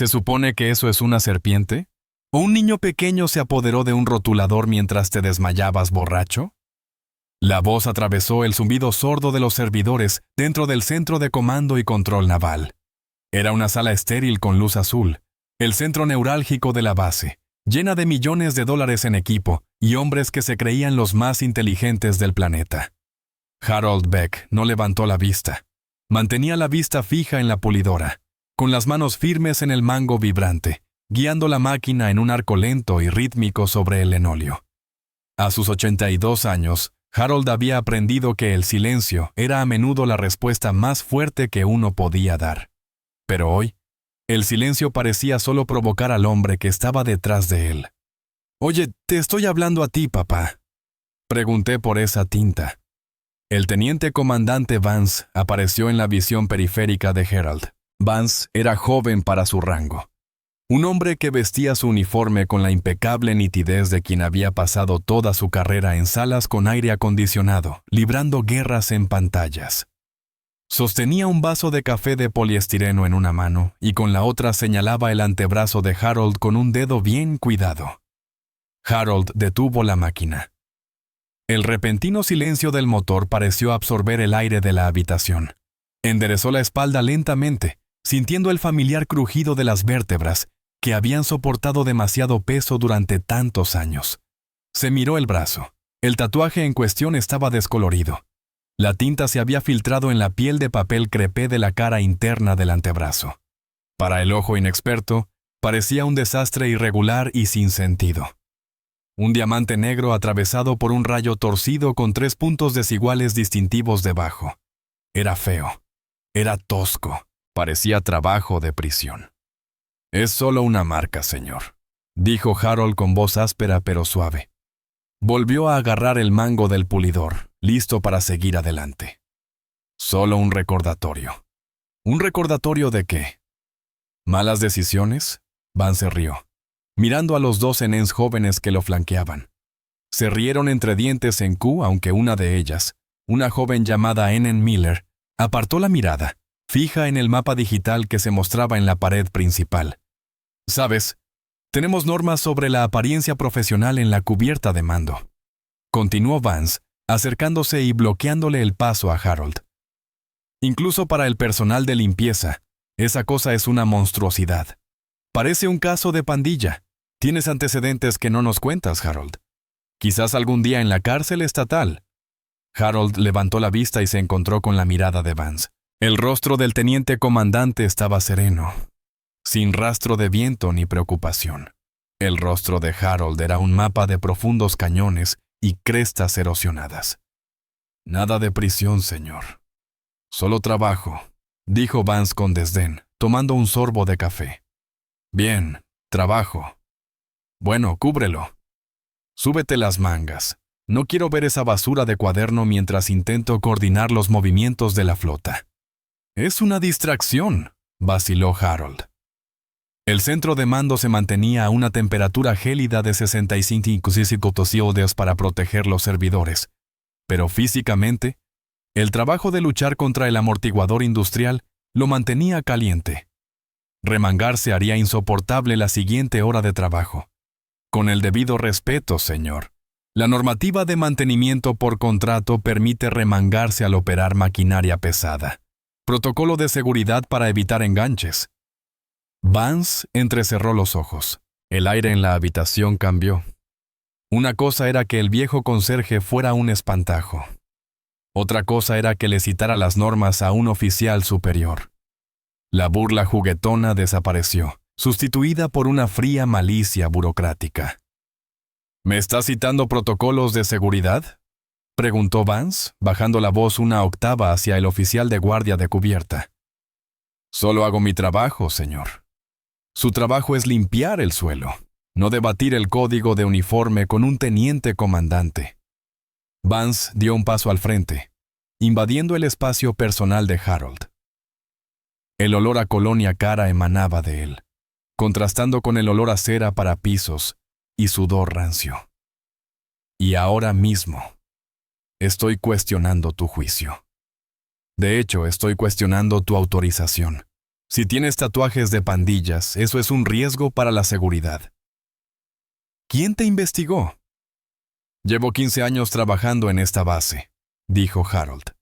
¿Se supone que eso es una serpiente? ¿O un niño pequeño se apoderó de un rotulador mientras te desmayabas borracho? La voz atravesó el zumbido sordo de los servidores dentro del centro de comando y control naval. Era una sala estéril con luz azul, el centro neurálgico de la base, llena de millones de dólares en equipo y hombres que se creían los más inteligentes del planeta. Harold Beck no levantó la vista. Mantenía la vista fija en la pulidora, con las manos firmes en el mango vibrante, guiando la máquina en un arco lento y rítmico sobre el lenóleo. A sus 82 años, Harold había aprendido que el silencio era a menudo la respuesta más fuerte que uno podía dar. Pero hoy, el silencio parecía solo provocar al hombre que estaba detrás de él. «Oye, te estoy hablando a ti, papá», pregunté por esa tinta. El teniente comandante Vance apareció en la visión periférica de Harold. Vance era joven para su rango. Un hombre que vestía su uniforme con la impecable nitidez de quien había pasado toda su carrera en salas con aire acondicionado, librando guerras en pantallas. Sostenía un vaso de café de poliestireno en una mano y con la otra señalaba el antebrazo de Harold con un dedo bien cuidado. Harold detuvo la máquina. El repentino silencio del motor pareció absorber el aire de la habitación. Enderezó la espalda lentamente, sintiendo el familiar crujido de las vértebras que habían soportado demasiado peso durante tantos años. Se miró el brazo. El tatuaje en cuestión estaba descolorido. La tinta se había filtrado en la piel de papel crepé de la cara interna del antebrazo. Para el ojo inexperto, parecía un desastre irregular y sin sentido. Un diamante negro atravesado por un rayo torcido con 3 puntos desiguales distintivos debajo. Era feo. Era tosco. Parecía trabajo de prisión. «Es solo una marca, señor», dijo Harold con voz áspera pero suave. Volvió a agarrar el mango del pulidor, listo para seguir adelante. «Solo un recordatorio». ¿Un recordatorio de qué? ¿Malas decisiones? Vance se rió, mirando a los 2 enens jóvenes que lo flanqueaban. Se rieron entre dientes en Q, aunque una de ellas, una joven llamada Enen Miller, apartó la mirada, fija en el mapa digital que se mostraba en la pared principal. «Sabes, tenemos normas sobre la apariencia profesional en la cubierta de mando», continuó Vance, acercándose y bloqueándole el paso a Harold. «Incluso para el personal de limpieza, esa cosa es una monstruosidad. Parece un caso de pandilla. Tienes antecedentes que no nos cuentas, Harold. Quizás algún día en la cárcel estatal». Harold levantó la vista y se encontró con la mirada de Vance. El rostro del teniente comandante estaba sereno, sin rastro de viento ni preocupación. El rostro de Harold era un mapa de profundos cañones y crestas erosionadas. «Nada de prisión, señor. Solo trabajo», dijo Vance con desdén, tomando un sorbo de café. «Bien, trabajo. Bueno, cúbrelo. Súbete las mangas. No quiero ver esa basura de cuaderno mientras intento coordinar los movimientos de la flota». «Es una distracción», vaciló Harold. El centro de mando se mantenía a una temperatura gélida de 65 grados para proteger los servidores, pero físicamente, el trabajo de luchar contra el amortiguador industrial lo mantenía caliente. Remangarse haría insoportable la siguiente hora de trabajo. Con el debido respeto, señor, la normativa de mantenimiento por contrato permite remangarse al operar maquinaria pesada. Protocolo de seguridad para evitar enganches. Vance entrecerró los ojos. El aire en la habitación cambió. Una cosa era que el viejo conserje fuera un espantajo. Otra cosa era que le citara las normas a un oficial superior. La burla juguetona desapareció, sustituida por una fría malicia burocrática. «¿Me está citando protocolos de seguridad?», preguntó Vance, bajando la voz una octava hacia el oficial de guardia de cubierta. «Solo hago mi trabajo, señor. Su trabajo es limpiar el suelo, no debatir el código de uniforme con un teniente comandante». Vance dio un paso al frente, invadiendo el espacio personal de Harold. El olor a colonia cara emanaba de él, contrastando con el olor a cera para pisos y sudor rancio. «Y ahora mismo, estoy cuestionando tu juicio. De hecho, estoy cuestionando tu autorización. Si tienes tatuajes de pandillas, eso es un riesgo para la seguridad. ¿Quién te investigó? Llevo 15 años trabajando en esta base, dijo Harold.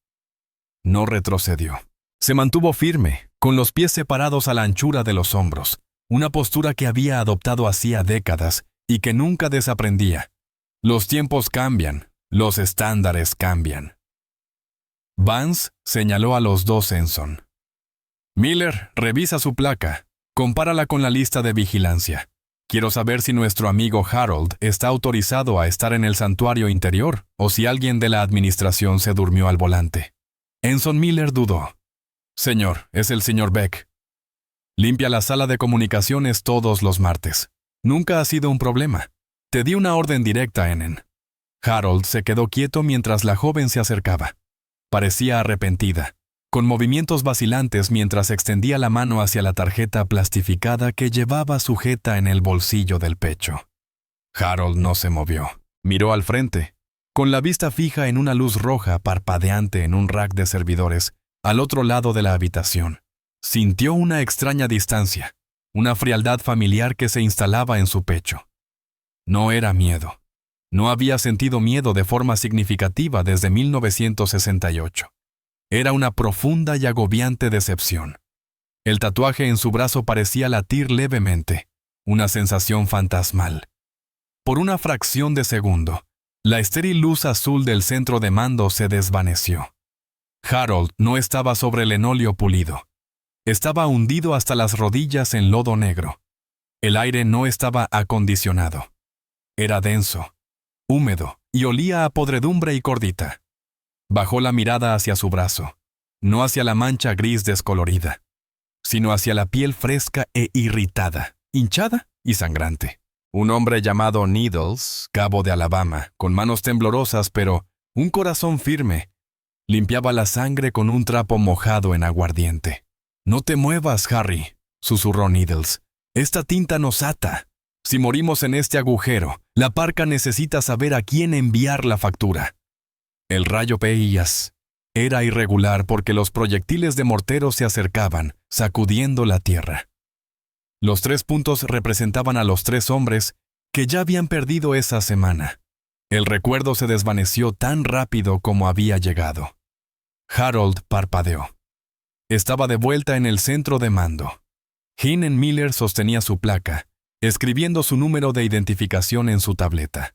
No retrocedió. Se mantuvo firme, con los pies separados a la anchura de los hombros, una postura que había adoptado hacía décadas y que nunca desaprendía. Los tiempos cambian, los estándares cambian. Vance señaló a los dos Ensign. Miller, revisa su placa. Compárala con la lista de vigilancia. Quiero saber si nuestro amigo Harold está autorizado a estar en el santuario interior o si alguien de la administración se durmió al volante. Ensign Miller dudó. Señor, es el señor Beck. Limpia la sala de comunicaciones todos los martes. Nunca ha sido un problema. Te di una orden directa, Enen. Harold se quedó quieto mientras la joven se acercaba. Parecía arrepentida, con movimientos vacilantes mientras extendía la mano hacia la tarjeta plastificada que llevaba sujeta en el bolsillo del pecho. Harold no se movió. Miró al frente, con la vista fija en una luz roja parpadeante en un rack de servidores, al otro lado de la habitación. Sintió una extraña distancia, una frialdad familiar que se instalaba en su pecho. No era miedo. No había sentido miedo de forma significativa desde 1968. Era una profunda y agobiante decepción. El tatuaje en su brazo parecía latir levemente, una sensación fantasmal. Por una fracción de segundo, la estéril luz azul del centro de mando se desvaneció. Harold no estaba sobre el lenóleo pulido. Estaba hundido hasta las rodillas en lodo negro. El aire no estaba acondicionado. Era denso, húmedo y olía a podredumbre y cordita. Bajó la mirada hacia su brazo, no hacia la mancha gris descolorida, sino hacia la piel fresca e irritada, hinchada y sangrante. Un hombre llamado Needles, cabo de Alabama, con manos temblorosas pero un corazón firme, limpiaba la sangre con un trapo mojado en aguardiente. «No te muevas, Harry», susurró Needles. «Esta tinta nos ata. Si morimos en este agujero, la parca necesita saber a quién enviar la factura». El rayo Peías era irregular porque los proyectiles de mortero se acercaban, sacudiendo la tierra. Los 3 puntos representaban a los 3 hombres que ya habían perdido esa semana. El recuerdo se desvaneció tan rápido como había llegado. Harold parpadeó. Estaba de vuelta en el centro de mando. Hinen Miller sostenía su placa, escribiendo su número de identificación en su tableta.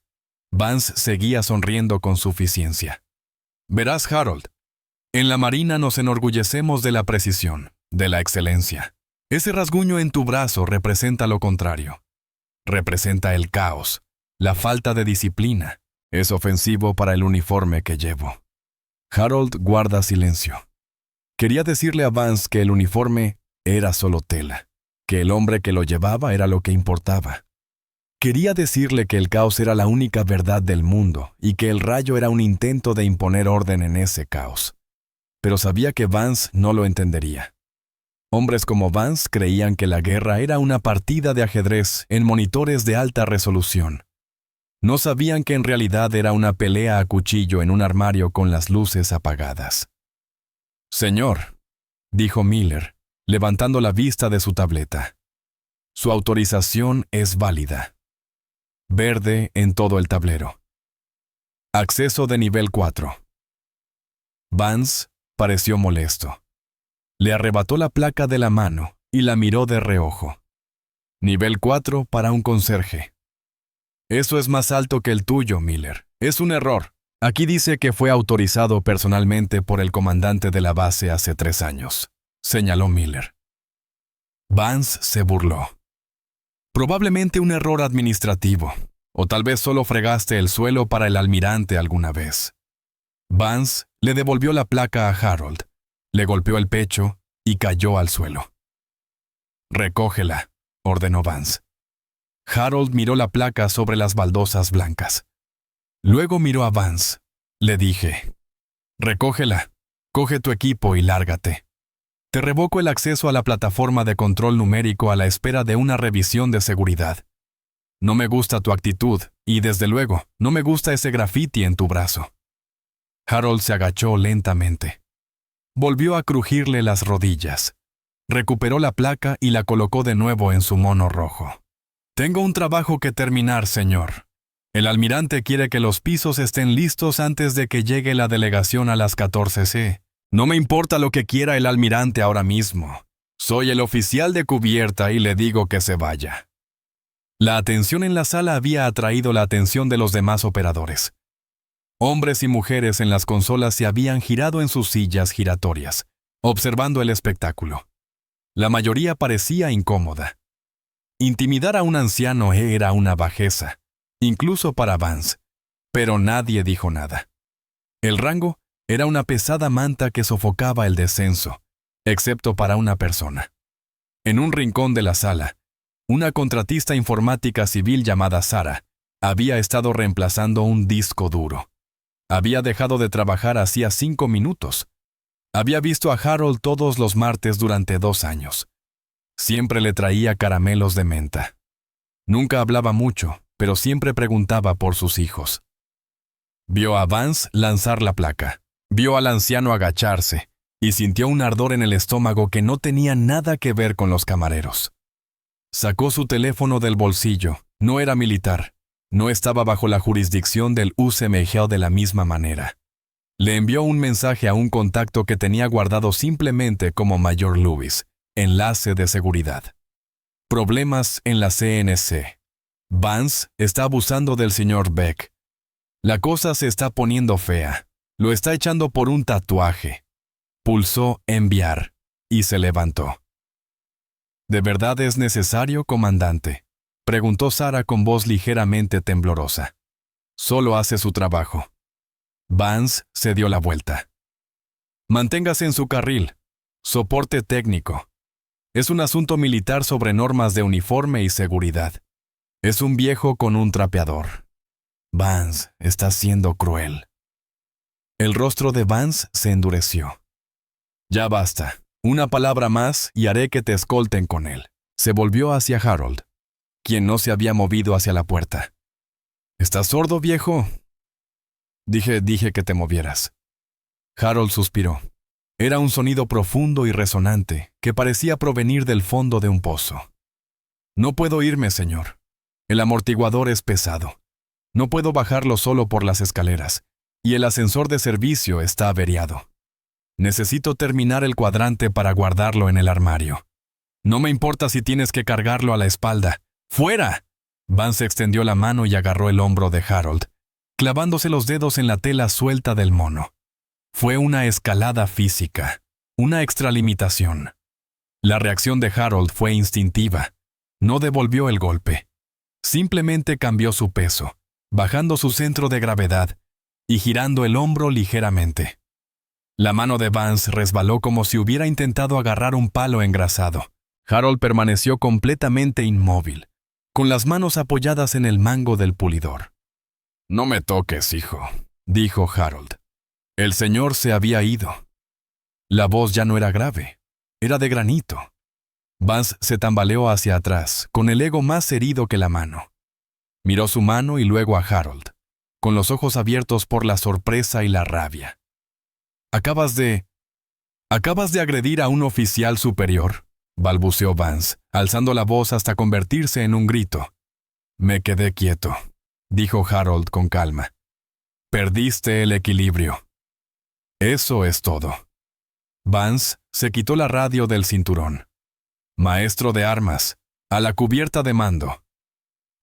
Vance seguía sonriendo con suficiencia. «Verás, Harold, en la Marina nos enorgullecemos de la precisión, de la excelencia. Ese rasguño en tu brazo representa lo contrario. Representa el caos, la falta de disciplina. Es ofensivo para el uniforme que llevo». Harold guarda silencio. Quería decirle a Vance que el uniforme era solo tela, que el hombre que lo llevaba era lo que importaba. Quería decirle que el caos era la única verdad del mundo y que el rayo era un intento de imponer orden en ese caos. Pero sabía que Vance no lo entendería. Hombres como Vance creían que la guerra era una partida de ajedrez en monitores de alta resolución. No sabían que en realidad era una pelea a cuchillo en un armario con las luces apagadas. «Señor», dijo Miller, levantando la vista de su tableta. «Su autorización es válida». Verde en todo el tablero. Acceso de nivel 4. Vance pareció molesto. Le arrebató la placa de la mano y la miró de reojo. Nivel 4 para un conserje. «Eso es más alto que el tuyo, Miller. Es un error. Aquí dice que fue autorizado personalmente por el comandante de la base hace 3 años», señaló Miller. Vance se burló. «Probablemente un error administrativo, o tal vez solo fregaste el suelo para el almirante alguna vez». Vance le devolvió la placa a Harold, le golpeó el pecho y cayó al suelo. «Recógela», ordenó Vance. Harold miró la placa sobre las baldosas blancas. Luego miró a Vance. Le dije: «Recógela, coge tu equipo y lárgate. Te revoco el acceso a la plataforma de control numérico a la espera de una revisión de seguridad. No me gusta tu actitud y, desde luego, no me gusta ese grafiti en tu brazo». Harold se agachó lentamente. Volvió a crujirle las rodillas. recuperó la placa y la colocó de nuevo en su mono rojo. «Tengo un trabajo que terminar, señor. El almirante quiere que los pisos estén listos antes de que llegue la delegación a las 14:00. No me importa lo que quiera el almirante ahora mismo. Soy el oficial de cubierta y le digo que se vaya». La atención en la sala había atraído la atención de los demás operadores. Hombres y mujeres en las consolas se habían girado en sus sillas giratorias, observando el espectáculo. La mayoría parecía incómoda. Intimidar a un anciano era una bajeza, incluso para Vance, pero nadie dijo nada. El rango era una pesada manta que sofocaba el descenso, excepto para una persona. En un rincón de la sala, una contratista informática civil llamada Sarah había estado reemplazando un disco duro. Había dejado de trabajar hacía 5 minutos. Había visto a Harold todos los martes durante 2 años. Siempre le traía caramelos de menta. Nunca hablaba mucho, pero siempre preguntaba por sus hijos. Vio a Vance lanzar la placa. Vio al anciano agacharse y sintió un ardor en el estómago que no tenía nada que ver con los camareros. Sacó su teléfono del bolsillo. No era militar. No estaba bajo la jurisdicción del USMG de la misma manera. Le envió un mensaje a un contacto que tenía guardado simplemente como Mayor Lewis, enlace de seguridad. Problemas en la CNC. Vance está abusando del señor Beck. La cosa se está poniendo fea. Lo está echando por un tatuaje. Pulsó enviar y se levantó. ¿De verdad es necesario, comandante?, preguntó Sarah con voz ligeramente temblorosa. Solo hace su trabajo. Vance se dio la vuelta. Manténgase en su carril. Soporte técnico. Es un asunto militar sobre normas de uniforme y seguridad. Es un viejo con un trapeador. Vance está siendo cruel. El rostro de Vance se endureció. Ya basta. Una palabra más y haré que te escolten con él. Se volvió hacia Harold, quien no se había movido hacia la puerta. ¿Estás sordo, viejo? Dije que te movieras. Harold suspiró. Era un sonido profundo y resonante que parecía provenir del fondo de un pozo. No puedo irme, señor. El amortiguador es pesado. No puedo bajarlo solo por las escaleras, y el ascensor de servicio está averiado. Necesito terminar el cuadrante para guardarlo en el armario. No me importa si tienes que cargarlo a la espalda. ¡Fuera! Vance extendió la mano y agarró el hombro de Harold, clavándose los dedos en la tela suelta del mono. Fue una escalada física, una extralimitación. La reacción de Harold fue instintiva. No devolvió el golpe. Simplemente cambió su peso, bajando su centro de gravedad y girando el hombro ligeramente. La mano de Vance resbaló como si hubiera intentado agarrar un palo engrasado. Harold permaneció completamente inmóvil, con las manos apoyadas en el mango del pulidor. «No me toques, hijo», dijo Harold. El señor se había ido. La voz ya no era grave, era de granito. Vance se tambaleó hacia atrás, con el ego más herido que la mano. Miró su mano y luego a Harold, con los ojos abiertos por la sorpresa y la rabia. Acabas de agredir a un oficial superior», balbuceó Vance, alzando la voz hasta convertirse en un grito. «Me quedé quieto», dijo Harold con calma. «Perdiste el equilibrio. Eso es todo». Vance se quitó la radio del cinturón. «Maestro de armas, a la cubierta de mando.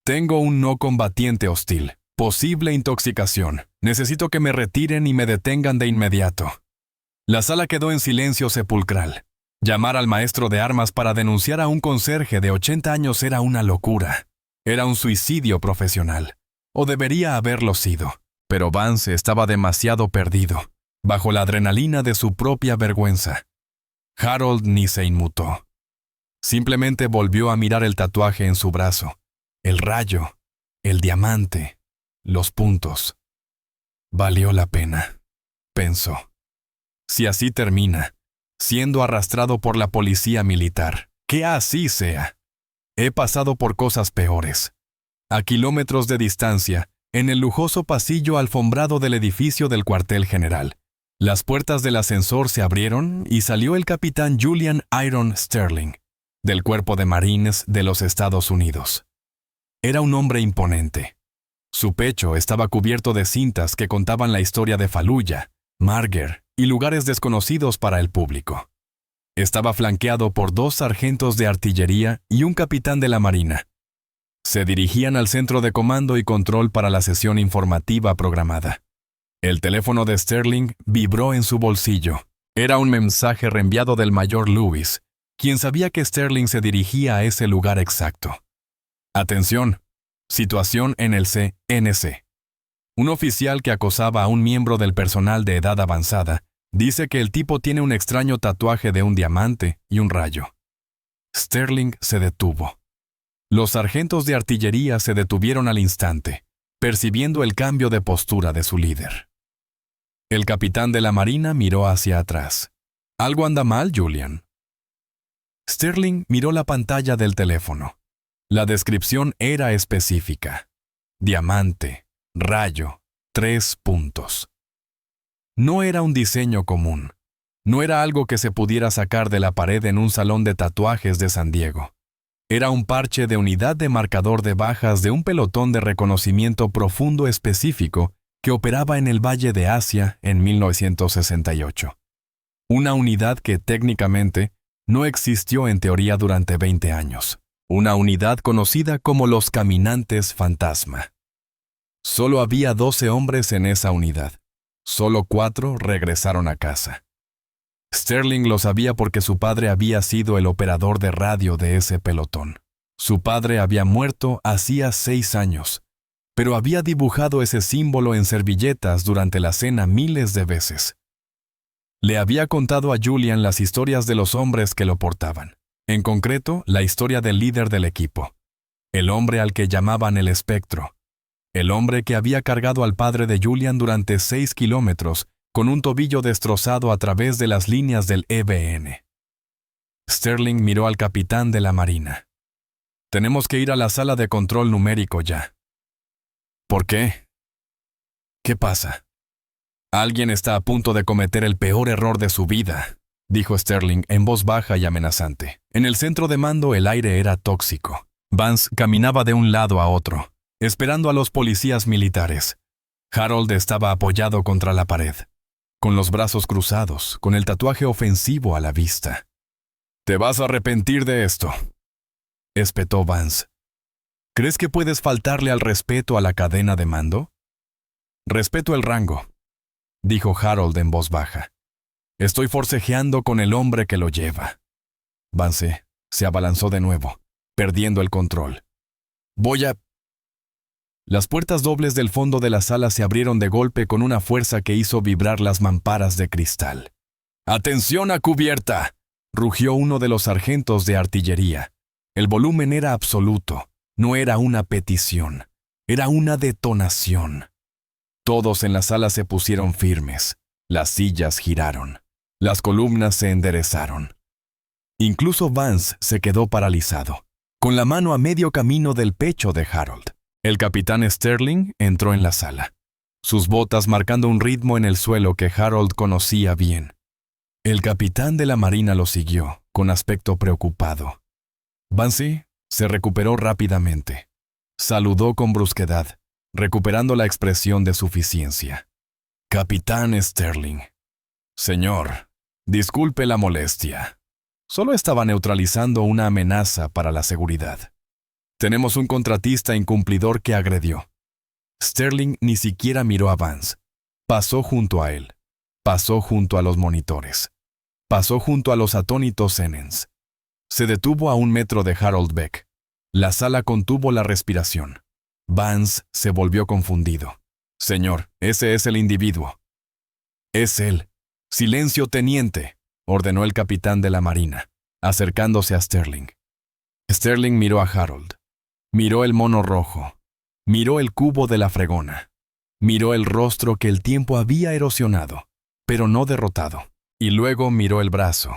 Tengo un no combatiente hostil. Posible intoxicación. Necesito que me retiren y me detengan de inmediato». La sala quedó en silencio sepulcral. Llamar al maestro de armas para denunciar a un conserje de 80 años era una locura. Era un suicidio profesional. O debería haberlo sido. Pero Vance estaba demasiado perdido, bajo la adrenalina de su propia vergüenza. Harold ni se inmutó. Simplemente volvió a mirar el tatuaje en su brazo, el rayo, el diamante, los puntos. Valió la pena, pensó. Si así termina, siendo arrastrado por la policía militar, que así sea. He pasado por cosas peores. A kilómetros de distancia, en el lujoso pasillo alfombrado del edificio del cuartel general, Las puertas del ascensor se abrieron y salió el capitán Julian Iron Sterling, del Cuerpo de Marines de los Estados Unidos. Era un hombre imponente. Su pecho estaba cubierto de cintas que contaban la historia de Fallujah, Marger y lugares desconocidos para el público. Estaba flanqueado por 2 sargentos de artillería y un capitán de la Marina. Se dirigían al centro de comando y control para la sesión informativa programada. El teléfono de Sterling vibró en su bolsillo. Era un mensaje reenviado del mayor Lewis, quien sabía que Sterling se dirigía a ese lugar exacto. Atención, situación en el CNC. Un oficial que acosaba a un miembro del personal de edad avanzada dice que el tipo tiene un extraño tatuaje de un diamante y un rayo. Sterling se detuvo. Los sargentos de artillería se detuvieron al instante, percibiendo el cambio de postura de su líder. El capitán de la Marina miró hacia atrás. «¿Algo anda mal, Julian?» Sterling miró la pantalla del teléfono. La descripción era específica. Diamante, rayo, 3 puntos. No era un diseño común. No era algo que se pudiera sacar de la pared en un salón de tatuajes de San Diego. Era un parche de unidad de marcador de bajas de un pelotón de reconocimiento profundo específico que operaba en el Valle de Asia en 1968. Una unidad que técnicamente no existió en teoría durante 20 años. Una unidad conocida como los Caminantes Fantasma. Solo había 12 hombres en esa unidad. Solo 4 regresaron a casa. Sterling lo sabía porque su padre había sido el operador de radio de ese pelotón. Su padre había muerto hacía 6 años, pero había dibujado ese símbolo en servilletas durante la cena miles de veces. Le había contado a Julian las historias de los hombres que lo portaban. En concreto, la historia del líder del equipo. El hombre al que llamaban el espectro. El hombre que había cargado al padre de Julian durante 6 kilómetros con un tobillo destrozado a través de las líneas del EBN. Sterling miró al capitán de la Marina. «Tenemos que ir a la sala de control numérico ya». «¿Por qué?» «¿Qué pasa?» «Alguien está a punto de cometer el peor error de su vida», dijo Sterling en voz baja y amenazante. En el centro de mando el aire era tóxico. Vance caminaba de un lado a otro, esperando a los policías militares. Harold estaba apoyado contra la pared, con los brazos cruzados, con el tatuaje ofensivo a la vista. «Te vas a arrepentir de esto», espetó Vance. «¿Crees que puedes faltarle al respeto a la cadena de mando?» «Respeto el rango», dijo Harold en voz baja. «Estoy forcejeando con el hombre que lo lleva». Vance se abalanzó de nuevo, perdiendo el control. «Voy a...» Las puertas dobles del fondo de la sala se abrieron de golpe con una fuerza que hizo vibrar las mamparas de cristal. «¡Atención a cubierta!», rugió uno de los sargentos de artillería. El volumen era absoluto, no era una petición, era una detonación. Todos en la sala se pusieron firmes, las sillas giraron, las columnas se enderezaron. Incluso Vance se quedó paralizado, con la mano a medio camino del pecho de Harold. El capitán Sterling entró en la sala, sus botas marcando un ritmo en el suelo que Harold conocía bien. El capitán de la Marina lo siguió, con aspecto preocupado. Vance se recuperó rápidamente. Saludó con brusquedad, recuperando la expresión de suficiencia. «Capitán Sterling». «Señor, disculpe la molestia. Solo estaba neutralizando una amenaza para la seguridad. Tenemos un contratista incumplidor que agredió». Sterling ni siquiera miró a Vance. Pasó junto a él. Pasó junto a los monitores. Pasó junto a los atónitos Zenens. Se detuvo a 1 metro de Harold Beck. La sala contuvo la respiración. Vance se volvió confundido. «Señor, ese es el individuo». «Es él». «Silencio, teniente», ordenó el capitán de la Marina, acercándose a Sterling. Sterling miró a Harold. Miró el mono rojo. Miró el cubo de la fregona. Miró el rostro que el tiempo había erosionado, pero no derrotado. Y luego miró el brazo,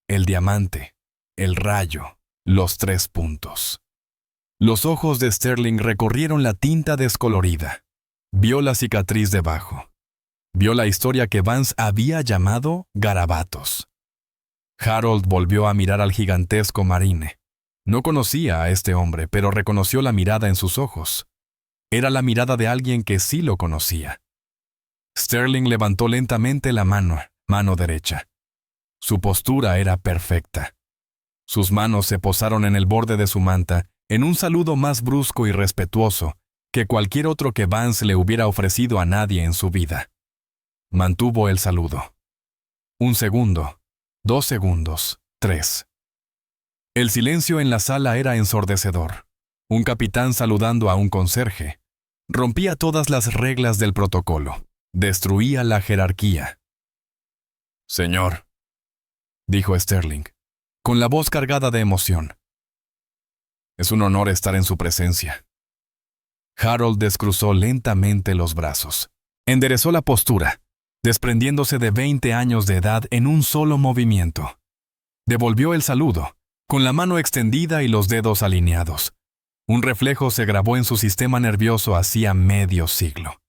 el diamante, el rayo, los 3 puntos. Los ojos de Sterling recorrieron la tinta descolorida. Vio la cicatriz debajo. Vio la historia que Vance había llamado Garabatos. Harold volvió a mirar al gigantesco marine. No conocía a este hombre, pero reconoció la mirada en sus ojos. Era la mirada de alguien que sí lo conocía. Sterling levantó lentamente la mano derecha. Su postura era perfecta. Sus manos se posaron en el borde de su manta en un saludo más brusco y respetuoso que cualquier otro que Vance le hubiera ofrecido a nadie en su vida. Mantuvo el saludo. 1 segundo, 2 segundos, 3. El silencio en la sala era ensordecedor. Un capitán saludando a un conserje. Rompía todas las reglas del protocolo. Destruía la jerarquía. «Señor», dijo Sterling, con la voz cargada de emoción. «Es un honor estar en su presencia». Harold descruzó lentamente los brazos. Enderezó la postura, desprendiéndose de 20 años de edad en un solo movimiento. Devolvió el saludo, con la mano extendida y los dedos alineados. Un reflejo se grabó en su sistema nervioso hacía medio siglo.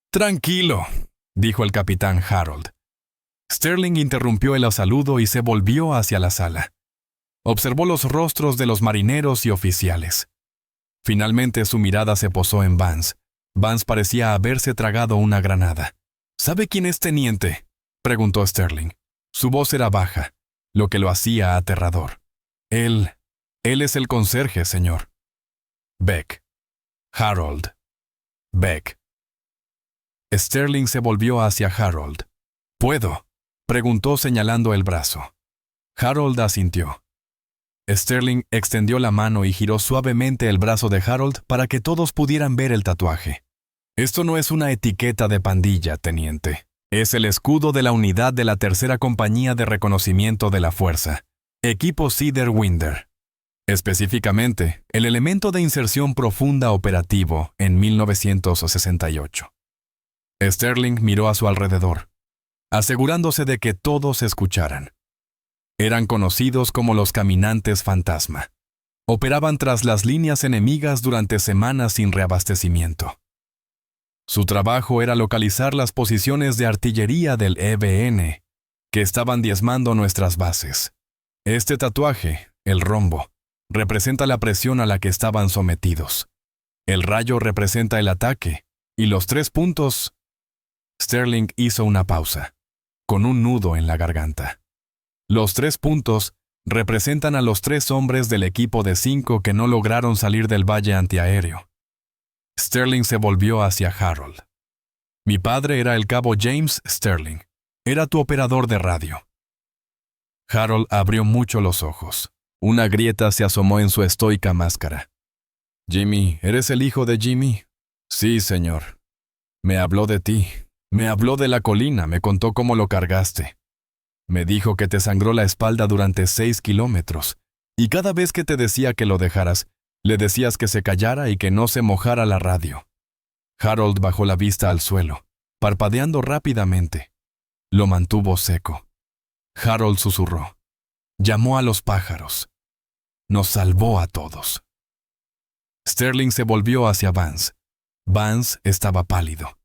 «Tranquilo», dijo el capitán Harold. Sterling interrumpió el saludo y se volvió hacia la sala. Observó los rostros de los marineros y oficiales. Finalmente su mirada se posó en Vance. Vance parecía haberse tragado una granada. «¿Sabe quién es, teniente?», preguntó Sterling. Su voz era baja, lo que lo hacía aterrador. Él es el conserje, señor. Beck. Harold. Beck. Sterling se volvió hacia Harold. «¿Puedo?», preguntó señalando el brazo. Harold asintió. Sterling extendió la mano y giró suavemente el brazo de Harold para que todos pudieran ver el tatuaje. «Esto no es una etiqueta de pandilla, teniente. Es el escudo de la unidad de la tercera compañía de reconocimiento de la fuerza, Equipo Cedar-Winder. Específicamente, el elemento de inserción profunda operativo en 1968. Sterling miró a su alrededor, asegurándose de que todos escucharan. Eran conocidos como los caminantes fantasma. Operaban tras las líneas enemigas durante semanas sin reabastecimiento. Su trabajo era localizar las posiciones de artillería del EBN, que estaban diezmando nuestras bases. Este tatuaje, el rombo, representa la presión a la que estaban sometidos. El rayo representa el ataque, y los 3 puntos... Sterling hizo una pausa, con un nudo en la garganta. Los 3 puntos representan a los 3 hombres del equipo de 5 que no lograron salir del valle antiaéreo. Sterling se volvió hacia Harold. «Mi padre era el cabo James Sterling. Era tu operador de radio». Harold abrió mucho los ojos. Una grieta se asomó en su estoica máscara. «Jimmy, ¿eres el hijo de Jimmy?» «Sí, señor. Me habló de ti. Me habló de la colina, me contó cómo lo cargaste. Me dijo que te sangró la espalda durante 6 kilómetros, y cada vez que te decía que lo dejaras, le decías que se callara y que no se mojara la radio». Harold bajó la vista al suelo, parpadeando rápidamente. Lo mantuvo seco. Harold susurró. Llamó a los pájaros. Nos salvó a todos. Sterling se volvió hacia Vance. Vance estaba pálido.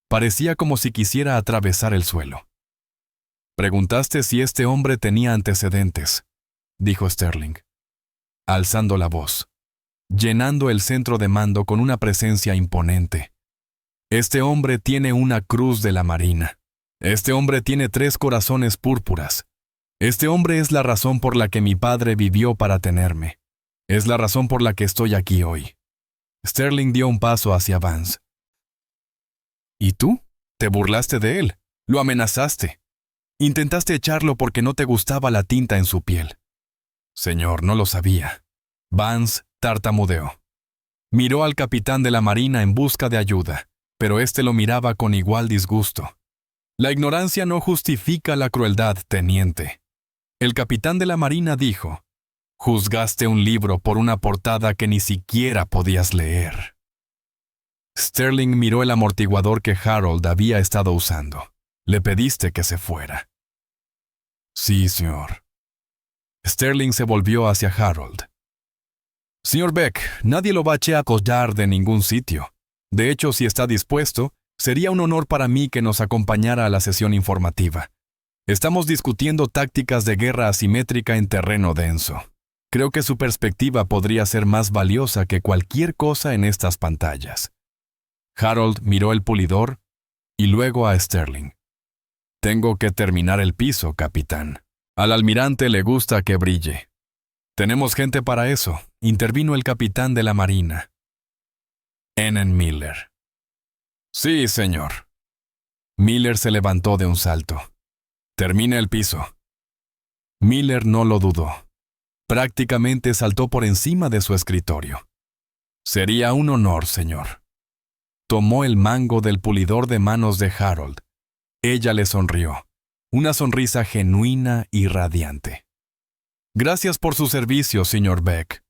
Parecía como si quisiera atravesar el suelo. «Preguntaste si este hombre tenía antecedentes», dijo Sterling, alzando la voz, llenando el centro de mando con una presencia imponente. «Este hombre tiene una cruz de la Marina. Este hombre tiene 3 corazones púrpuras. Este hombre es la razón por la que mi padre vivió para tenerme. Es la razón por la que estoy aquí hoy». Sterling dio un paso hacia Vance. «¿Y tú? Te burlaste de él. Lo amenazaste. Intentaste echarlo porque no te gustaba la tinta en su piel». «Señor, no lo sabía». Vance tartamudeó. Miró al capitán de la Marina en busca de ayuda, pero éste lo miraba con igual disgusto. «La ignorancia no justifica la crueldad, teniente». El capitán de la Marina dijo: «Juzgaste un libro por una portada que ni siquiera podías leer». Sterling miró el amortiguador que Harold había estado usando. «Le pediste que se fuera». «Sí, señor». Sterling se volvió hacia Harold. «Señor Beck, nadie lo va a collar de ningún sitio. De hecho, si está dispuesto, Sería un honor para mí que nos acompañara a la sesión informativa. Estamos discutiendo tácticas de guerra asimétrica en terreno denso. Creo que su perspectiva podría ser más valiosa que cualquier cosa en estas pantallas. Harold miró el pulidor y luego a Sterling. Tengo que terminar el piso, capitán. Al almirante le gusta que brille. Tenemos gente para eso, intervino el capitán de la marina. Ensign Miller. Sí, señor. Miller se levantó de un salto. Termine el piso. Miller no lo dudó. Prácticamente saltó por encima de su escritorio. Sería un honor, señor. Tomó el mango del pulidor de manos de Harold. Ella le sonrió, una sonrisa genuina y radiante. Gracias por su servicio, señor Beck.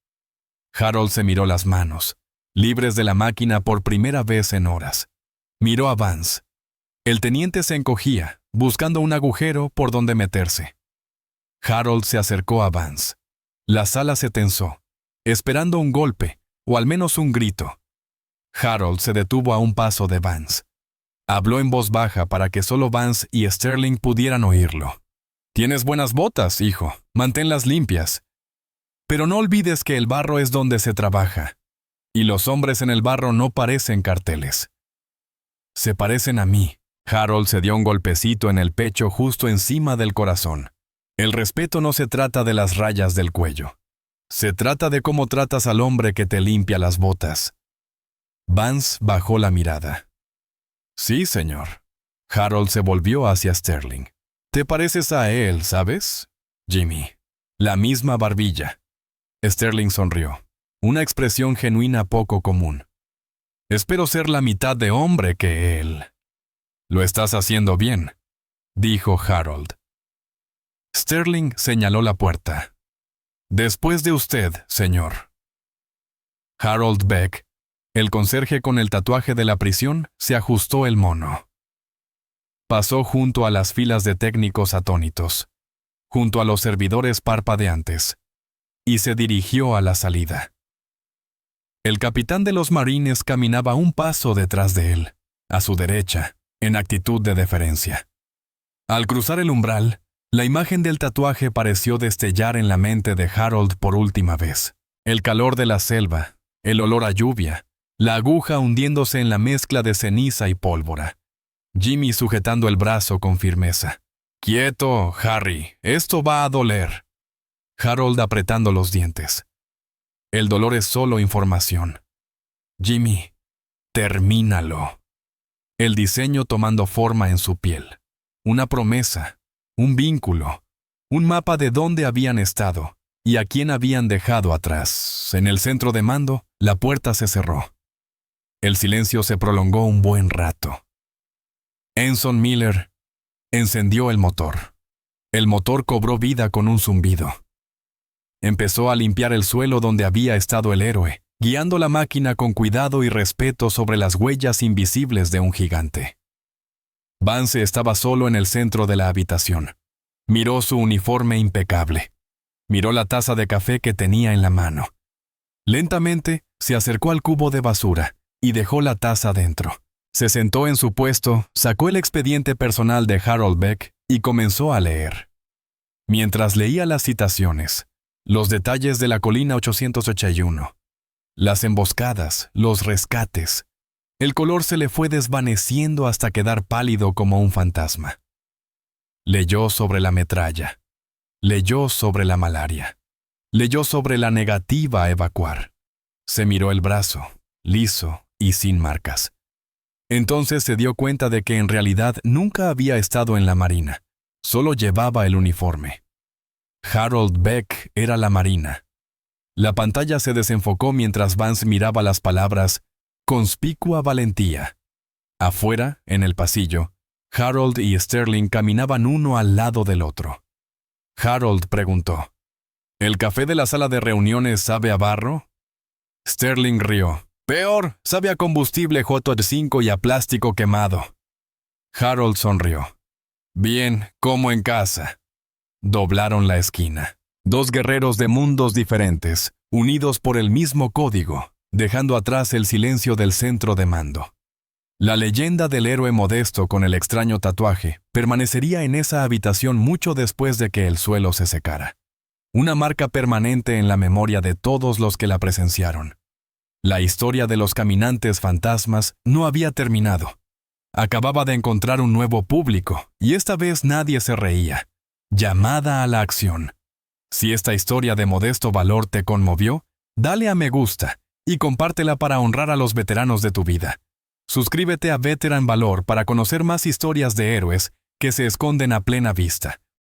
Harold se miró las manos, libres de la máquina por primera vez en horas. Miró a Vance. El teniente se encogía, buscando un agujero por donde meterse. Harold se acercó a Vance. La sala se tensó, esperando un golpe, o al menos un grito. Harold se detuvo a un paso de Vance. Habló en voz baja para que solo Vance y Sterling pudieran oírlo. Tienes buenas botas, hijo. Manténlas limpias. Pero no olvides que el barro es donde se trabaja. Y los hombres en el barro no parecen carteles. Se parecen a mí. Harold se dio un golpecito en el pecho justo encima del corazón. El respeto no se trata de las rayas del cuello. Se trata de cómo tratas al hombre que te limpia las botas. Vance bajó la mirada. Sí, señor. Harold se volvió hacia Sterling. Te pareces a él, ¿sabes? Jimmy. La misma barbilla. Sterling sonrió. Una expresión genuina poco común. Espero ser la mitad de hombre que él. Lo estás haciendo bien, dijo Harold. Sterling señaló la puerta. Después de usted, señor. Harold Beck, el conserje con el tatuaje de la prisión, se ajustó el mono. Pasó junto a las filas de técnicos atónitos, junto a los servidores parpadeantes, y se dirigió a la salida. El capitán de los marines caminaba un paso detrás de él, a su derecha, en actitud de deferencia. Al cruzar el umbral, la imagen del tatuaje pareció destellar en la mente de Harold por última vez. El calor de la selva, el olor a lluvia, la aguja hundiéndose en la mezcla de ceniza y pólvora. Jimmy sujetando el brazo con firmeza. «Quieto, Harry, esto va a doler». Harold apretando los dientes. El dolor es solo información. Jimmy, termínalo. El diseño tomando forma en su piel. Una promesa, un vínculo, un mapa de dónde habían estado y a quién habían dejado atrás. En el centro de mando, la puerta se cerró. El silencio se prolongó un buen rato. Ensign Miller encendió el motor. El motor cobró vida con un zumbido. Empezó a limpiar el suelo donde había estado el héroe, guiando la máquina con cuidado y respeto sobre las huellas invisibles de un gigante. Vance estaba solo en el centro de la habitación. Miró su uniforme impecable. Miró la taza de café que tenía en la mano. Lentamente se acercó al cubo de basura y dejó la taza dentro. Se sentó en su puesto, sacó el expediente personal de Harold Beck y comenzó a leer. Mientras leía las citaciones, los detalles de la colina 881, las emboscadas, los rescates, el color se le fue desvaneciendo hasta quedar pálido como un fantasma. Leyó sobre la metralla, leyó sobre la malaria, leyó sobre la negativa a evacuar. Se miró el brazo, liso y sin marcas. Entonces se dio cuenta de que en realidad nunca había estado en la marina, solo llevaba el uniforme. Harold Beck era la marina. La pantalla se desenfocó mientras Vance miraba las palabras «Conspicua valentía». Afuera, en el pasillo, Harold y Sterling caminaban uno al lado del otro. Harold preguntó, «¿El café de la sala de reuniones sabe a barro?» Sterling rió. «Peor, sabe a combustible J5 y a plástico quemado». Harold sonrió. «Bien, como en casa». Doblaron la esquina. Dos guerreros de mundos diferentes, unidos por el mismo código, dejando atrás el silencio del centro de mando. La leyenda del héroe modesto con el extraño tatuaje permanecería en esa habitación mucho después de que el suelo se secara. Una marca permanente en la memoria de todos los que la presenciaron. La historia de los caminantes fantasmas no había terminado. Acababa de encontrar un nuevo público, y esta vez nadie se reía. Llamada a la acción. Si esta historia de modesto valor te conmovió, dale a me gusta y compártela para honrar a los veteranos de tu vida. Suscríbete a Veteran Valor para conocer más historias de héroes que se esconden a plena vista.